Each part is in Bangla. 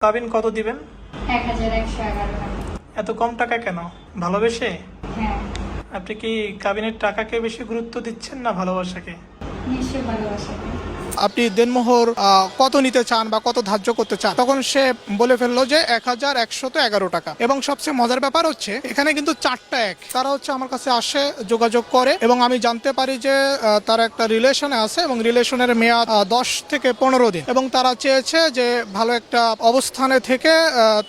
কাবিন কত দিবেন? 1111 টাকা। এত কম টাকা কেন? ভালোবেসে? হ্যাঁ, আপনি কি কাবিনের টাকাকে বেশি গুরুত্ব দিচ্ছেন না ভালোবাসাকে? নিশ্চয়ই ভালোবাসা। আপনি দেনমোহর কত নিতে চান বা কত ধার্য করতে চান, তখন সে বলে ফেললো যে 1111 টাকা। এবং সবচেয়ে মজার ব্যাপার হচ্ছে এখানে কিন্তু 4টা এক তারা হচ্ছে আমার কাছে আসে, যোগাযোগ করে এবং আমি জানতে পারি যে তারা একটা রিলেশনে আছে এবং রিলেশনের মেয়াদ 10 থেকে 15 দিন এবং তারা চেয়েছে যে ভালো একটা অবস্থানে থেকে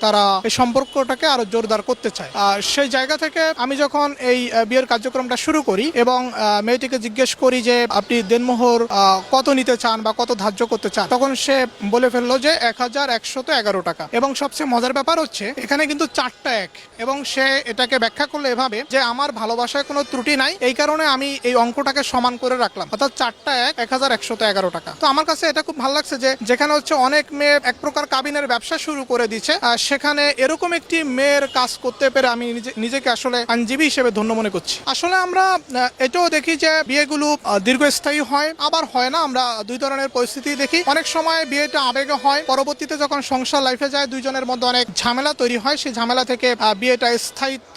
তারা এই সম্পর্কটাকে আরো জোরদার করতে চায়। সেই জায়গা থেকে আমি যখন এই বিয়ের কার্যক্রমটা শুরু করি এবং মেয়েটিকে জিজ্ঞেস করি যে আপনি দেনমোহর কত নিতে চান বা কত ধার্য করতে চান, তখন সে বলে ফেললো যে 1111 টাকা। এবং সবচেয়ে মজার ব্যাপার হচ্ছে এখানে কিন্তু 4টা এক এবং সে এটাকে ব্যাখ্যা করলো এভাবে যে আমার ভালোবাসায় কোনো ত্রুটি নাই, এই কারণে আমি এই অঙ্কটাকে সমান করে রাখলাম, অর্থাৎ 4টা এক 1111 টাকা। তো আমার কাছে এটা খুব ভালো লাগছে যে যেখানে হচ্ছে অনেক মেয়ে এক প্রকার কাবিনের ব্যবসা শুরু করে দিচ্ছে, সেখানে এরকম একটি মেয়ের কাজ করতে পেরে আমি নিজেকে আসলে আইনজীবী হিসেবে ধন্য মনে করছি। আসলে আমরা এটাও দেখি যে বিয়েগুলো দীর্ঘস্থায়ী হয়, আবার হয় না। আমরা দুই ধরনের পরিস্থিতি দেখি। অনেক সময় বিয়েটা আবেগে হয়, পরবর্তীতে যখন সংসার লাইফে যায় দুইজনের মধ্যে অনেক ঝামেলা তৈরি হয়, সেই ঝামেলা থেকে বিয়েটা স্থায়িত্ব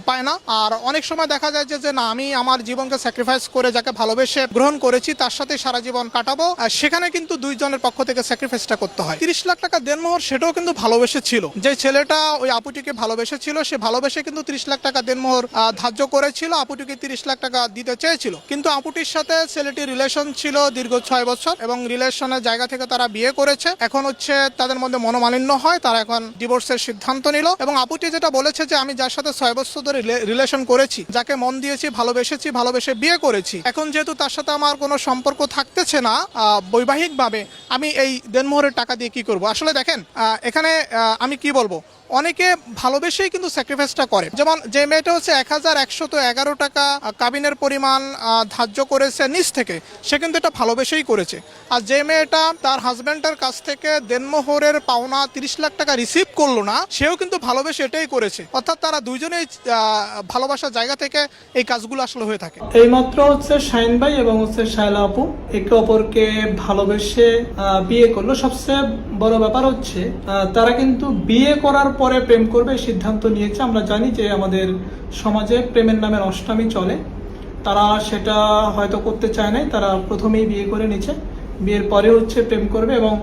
পায় না। আর অনেক সময় দেখা যায় যে না, আমি আমার জীবনকে স্যাক্রিফাইস করে যাকে ভালোবেসে গ্রহণ করেছি তার সাথে সারা জীবন কাটাবো, সেখানে কিন্তু দুইজনের পক্ষ থেকে স্যাক্রিফাইসটা করতে হয়। 30 লাখ টাকা দেনমোহর সেটাও কিন্তু ভালোবেসে ছিল। যে ছেলেটা ওই আপুটিকে ভালোবেসেছিল সে ভালোবেসে কিন্তু 30 লাখ টাকা দেনমোহর ধার্য করেছিল, আপুটিকে 30 লাখ টাকা দিতে চেয়েছিল। কিন্তু আপুটির সাথে ছেলেটির রিলেশন ছিল দীর্ঘ 6 বছর এবং রিলেশনের জায়গা থেকে তারা বিয়ে করেছে। এখন হচ্ছে তাদের মধ্যে মনোমালিন্য হয়, তারা এখন ডিভোর্সের সিদ্ধান্ত নিল। এবং আপুটি যেটা বলেছে যে আমি যার সাথে 6 বছর ধরে রিলেশন করেছি, যাকে মন দিয়েছি, ভালোবেসে বিয়ে করেছি, এখন যেহেতু তার সাথে আমার কোনো সম্পর্ক থাকতেছে না বৈবাহিক ভাবে, আমি এই দেনমোহরের টাকা দিয়ে কি করব? আসলে দেখেন এখানে আমি কি বলবো, অনেকে ভালোবেসেই কিন্তু স্যাক্রিফাইসটা করে। যেমন যে মেয়েটা হচ্ছে 1111 টাকা কাবিনের পরিমাণ ধার্য করেছে নিজ থেকে, সে কিন্তু এটা ভালোবেসেই করেছে। আর যে মেয়েটা তার হাজব্যান্ডের কাছ থেকে দেনমোহরের পাওনা 30 লাখ টাকা রিসিভ করলো না, সেও কিন্তু ভালোবেসে এটাই করেছে। অর্থাৎ তারা দুইজনেই ভালোবাসার জায়গা থেকে এই কাজগুলো আসলে হয়ে থাকে। এইমাত্র হচ্ছে শাহিন ভাই এবং হচ্ছে শায়লা আপু একে অপরকে ভালোবেসে বিয়ে করলো। সবচেয়ে বড় ব্যাপার হচ্ছে তারা কিন্তু বিয়ে করার পরে প্রেম করবে সিদ্ধান্ত নিয়েছে। আমরা জানি যে আমাদের সমাজে প্রেমের নামে অষ্টমী চলে, তারা সেটা হয়তো করতে চায় নাই, তারা প্রথমেই বিয়ে করে নিচ্ছে, বিয়ের পরে হচ্ছে প্রেম করবে। এবং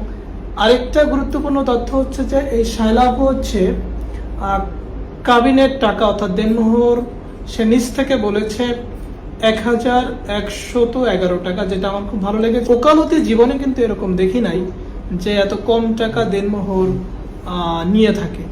আরেকটা গুরুত্বপূর্ণ তথ্য হচ্ছে যে এই শায়লা আপু হচ্ছে কাবিনের টাকা অর্থাৎ দেনমোহর সে নিজ থেকে বলেছে 1111 টাকা, যেটা আমার খুব ভালো লেগেছে। ওকালতি জীবনে কিন্তু এরকম দেখি নাই যে এত কম টাকা দেনমোহর নিয়ে থাকে।